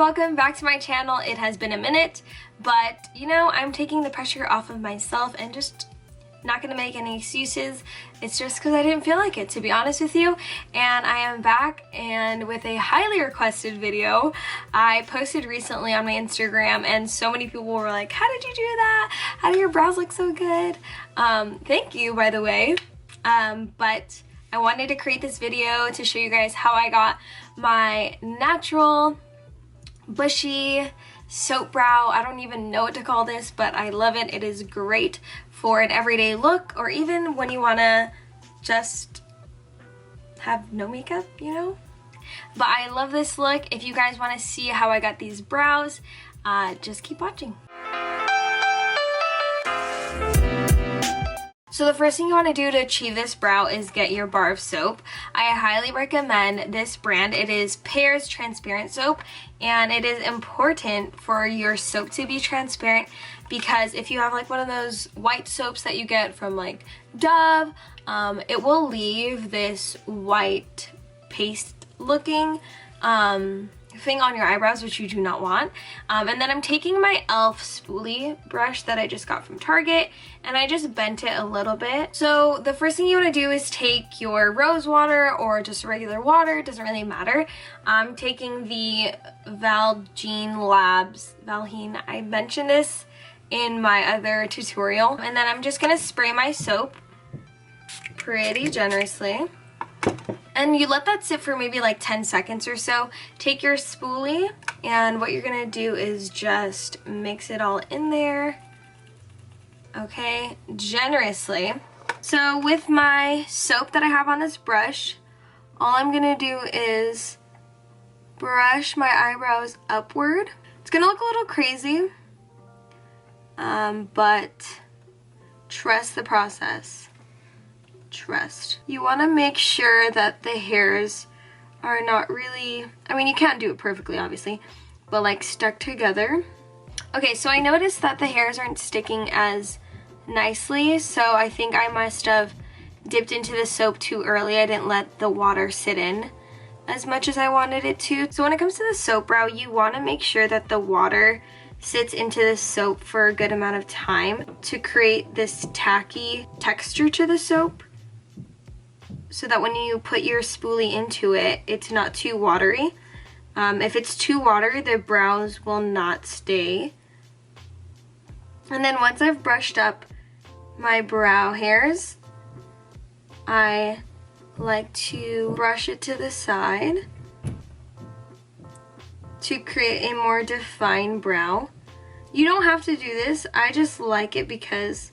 welcome back to my channel. It has been a minute, but you know, I'm taking the pressure off of myself and just not gonna make any excuses. It's just because I didn't feel like it, to be honest with you. And I am back and with a highly requested video. I posted recently on my Instagram and so many people were like, how did you do that? How do your brows look so good? Thank you, by the way. But I wanted to create this video to show you guys how I got my natural bushy soap brow. I don't even know what to call this, but I love it. It is great for an everyday look, or even when you want to just have no makeup, you know? But I love this look. If you guys want to see how I got these brows, just keep watching. So the first thing you want to do to achieve this brow is get your bar of soap. I highly recommend this brand. It is Pear's transparent soap, and it is important for your soap to be transparent because if you have like one of those white soaps that you get from like Dove, it will leave this white paste looking thing on your eyebrows, which you do not want. And then I'm taking my e.l.f. spoolie brush that I just got from Target, and I just bent it a little bit. So the first thing you want to do is take your rose water or just regular water, it doesn't really matter. I'm taking the Valjean Labs, Valjean, I mentioned this in my other tutorial, and then I'm just gonna spray my soap pretty generously. And you let that sit for maybe like 10 seconds or so. Take your spoolie, and what you're gonna do is just mix it all in there, okay, generously. So with my soap that I have on this brush, all I'm gonna do is brush my eyebrows upward. It's gonna look a little crazy, but trust the process. Trust. You want to make sure that the hairs are not really, I mean, you can't do it perfectly obviously, but like stuck together. Okay, so I noticed that the hairs aren't sticking as nicely, so I think I must have dipped into the soap too early. I didn't let the water sit in as much as I wanted it to. So when it comes to the soap brow, you want to make sure that the water sits into the soap for a good amount of time to create this tacky texture to the soap, so that when you put your spoolie into it, it's not too watery. If it's too watery, the brows will not stay. And then once I've brushed up my brow hairs, I like to brush it to the side to create a more defined brow. You don't have to do this, I just like it because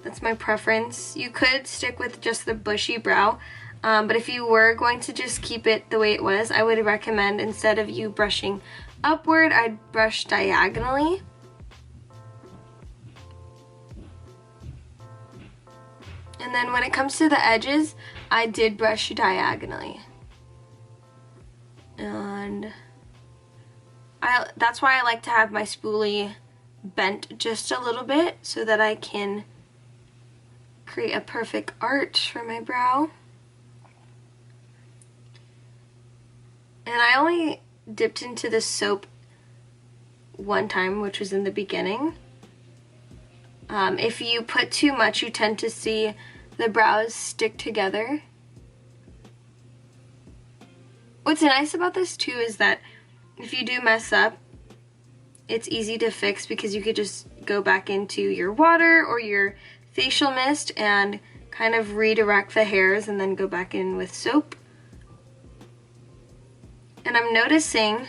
that's my preference. You could stick with just the bushy brow, but if you were going to just keep it the way it was, I would recommend instead of you brushing upward, I'd brush diagonally. And then when it comes to the edges, I did brush diagonally. And that's why I like to have my spoolie bent just a little bit so that I can create a perfect arch for my brow. And I only dipped into the soap one time, which was in the beginning. If you put too much, you tend to see the brows stick together. What's nice about this too is that if you do mess up, it's easy to fix because you could just go back into your water or your facial mist and kind of redirect the hairs and then go back in with soap. And I'm noticing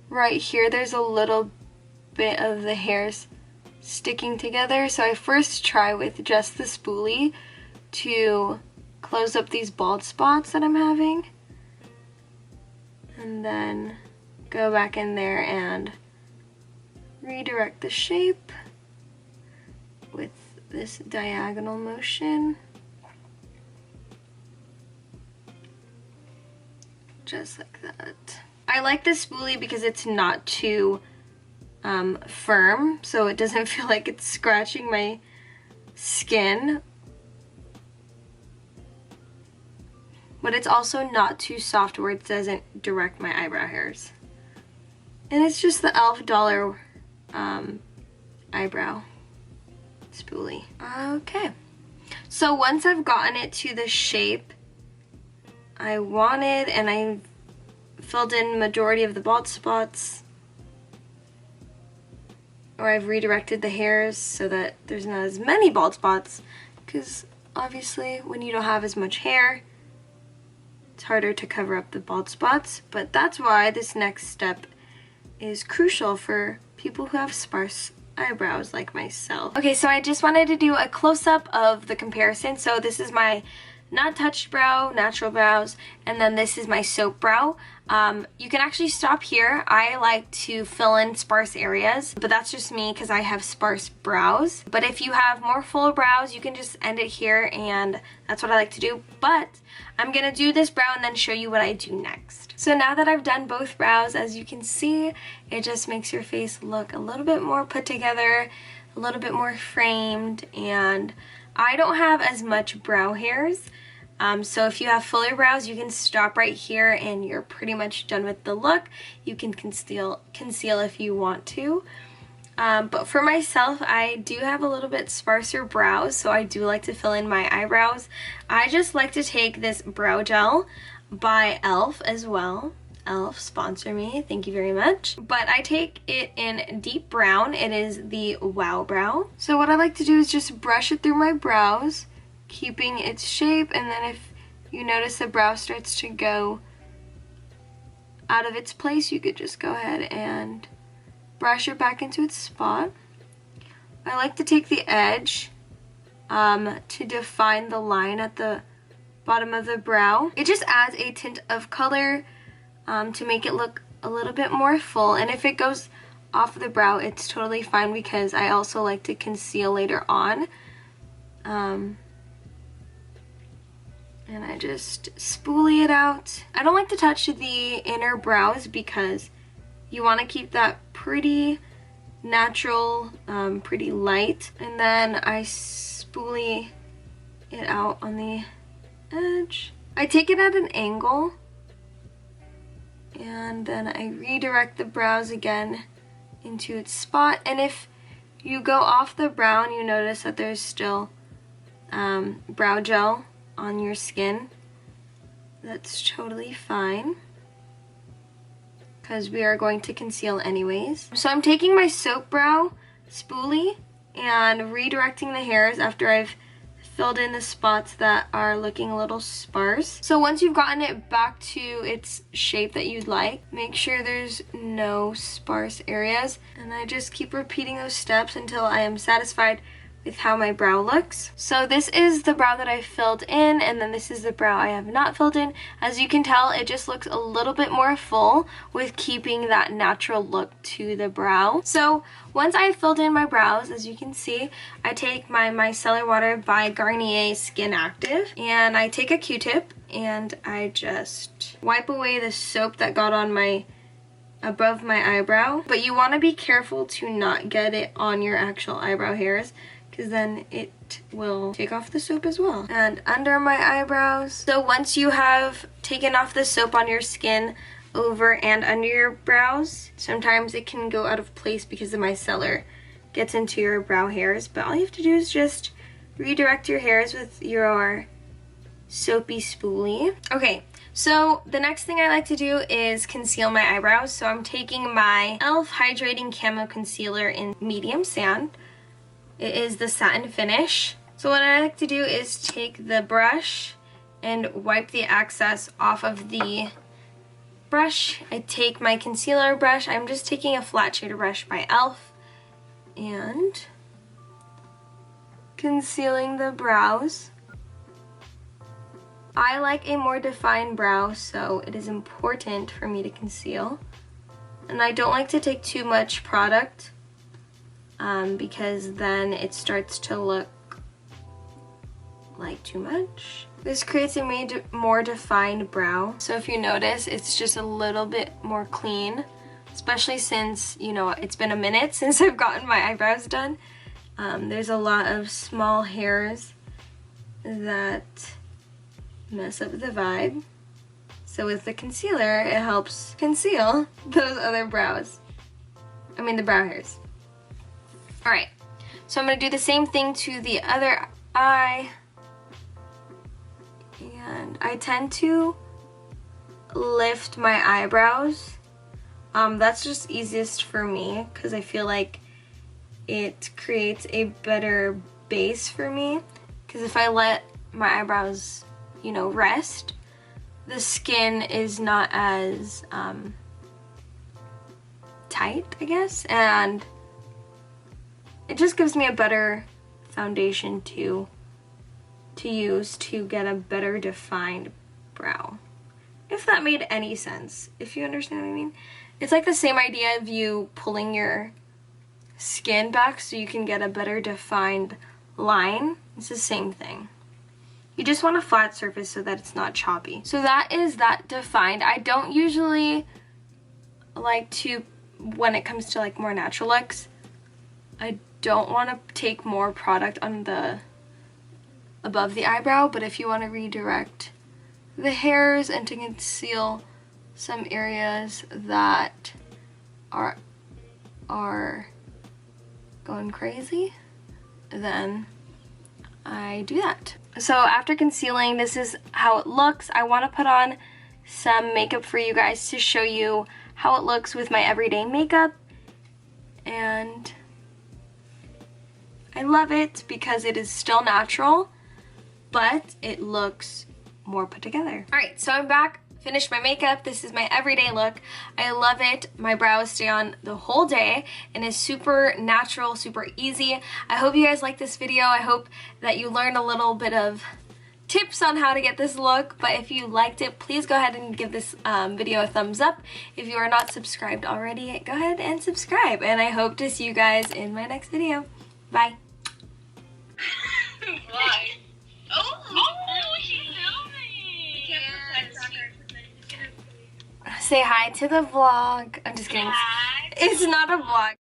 right here there's a little bit of the hairs sticking together, so I first try with just the spoolie to close up these bald spots that I'm having, and then go back in there and redirect the shape with this diagonal motion, just like that. I like this spoolie because it's not too firm, so it doesn't feel like it's scratching my skin, but it's also not too soft where it doesn't direct my eyebrow hairs. And it's just the e.l.f. dollar eyebrow spoolie. Okay. So once I've gotten it to the shape I wanted and I filled in majority of the bald spots, or I've redirected the hairs so that there's not as many bald spots, because obviously when you don't have as much hair, it's harder to cover up the bald spots. But that's why this next step is crucial for people who have sparse eyebrows like myself. Okay, so I just wanted to do a close-up of the comparison. So this is my not touched brow, natural brows, and then this is my soap brow. You can actually stop here. I like to fill in sparse areas, but that's just me because I have sparse brows. But if you have more full brows, you can just end it here, and that's what I like to do. But I'm gonna do this brow and then show you what I do next. So now that I've done both brows, as you can see, it just makes your face look a little bit more put together, a little bit more framed, and I don't have as much brow hairs. So if you have fuller brows, you can stop right here and you're pretty much done with the look. You can conceal if you want to. But for myself, I do have a little bit sparser brows, so I do like to fill in my eyebrows. I just like to take this brow gel by e.l.f. as well. E.l.f. sponsor me, thank you very much. But I take it in deep brown. It is the Wow Brow. So what I like to do is just brush it through my brows, keeping its shape, and then if you notice the brow starts to go out of its place, you could just go ahead and brush it back into its spot. I like to take the edge to define the line at the bottom of the brow. It just adds a tint of color to make it look a little bit more full, and if it goes off the brow, it's totally fine because I also like to conceal later on. And I just spoolie it out. I don't like to touch the inner brows because you want to keep that pretty natural, pretty light. And then I spoolie it out on the edge. I take it at an angle, and then I redirect the brows again into its spot. And if you go off the brow and you notice that there's still brow gel on your skin, that's totally fine because we are going to conceal anyways. So I'm taking my soap brow spoolie and redirecting the hairs after I've filled in the spots that are looking a little sparse. So once you've gotten it back to its shape that you'd like, make sure there's no sparse areas, and I just keep repeating those steps until I am satisfied with how my brow looks. So this is the brow that I filled in, and then this is the brow I have not filled in. As you can tell, it just looks a little bit more full with keeping that natural look to the brow. So once I filled in my brows, as you can see, I take my Micellar Water by Garnier Skin Active, and I take a Q-tip and I just wipe away the soap that got on above my eyebrow. But you want to be careful to not get it on your actual eyebrow hairs, because then it will take off the soap as well. And under my eyebrows. So once you have taken off the soap on your skin, over and under your brows, sometimes it can go out of place because the micellar gets into your brow hairs, but all you have to do is just redirect your hairs with your soapy spoolie. Okay, so the next thing I like to do is conceal my eyebrows. So I'm taking my e.l.f. Hydrating Camo Concealer in Medium Sand. It is the satin finish. So what I like to do is take the brush and wipe the excess off of the brush. I take my concealer brush. I'm just taking a flat shader brush by e.l.f. and concealing the brows. I like a more defined brow, so it is important for me to conceal. And I don't like to take too much product because then it starts to look like too much. This creates a more defined brow. So if you notice, it's just a little bit more clean, especially since, you know, it's been a minute since I've gotten my eyebrows done. There's a lot of small hairs that mess up the vibe. So So with the concealer, it helps conceal those other brows. I mean the brow hairs. Alright, so I'm going to do the same thing to the other eye. And I tend to lift my eyebrows. That's just easiest for me because I feel like it creates a better base for me. Because if I let my eyebrows, you know, rest, the skin is not as tight, I guess, and it just gives me a better foundation to use to get a better defined brow. If that made any sense, if you understand what I mean. It's like the same idea of you pulling your skin back so you can get a better defined line. It's the same thing. You just want a flat surface so that it's not choppy. So that is that defined. I don't usually like to, when it comes to like more natural looks, I don't want to take more product on the above the eyebrow, but if you want to redirect the hairs and to conceal some areas that are going crazy, then I do that. So after concealing, this is how it looks. I want to put on some makeup for you guys to show you how it looks with my everyday makeup, and I love it because it is still natural, but it looks more put together. Alright, so I'm back, finished my makeup. This is my everyday look. I love it. My brows stay on the whole day and is super natural, super easy. I hope you guys like this video. I hope that you learned a little bit of tips on how to get this look, but if you liked it, please go ahead and give this video a thumbs up. If you are not subscribed already, go ahead and subscribe, and I hope to see you guys in my next video. Bye. Bye. Oh, she's filming. Say hi to the vlog. I'm just kidding. Hi. It's not a vlog.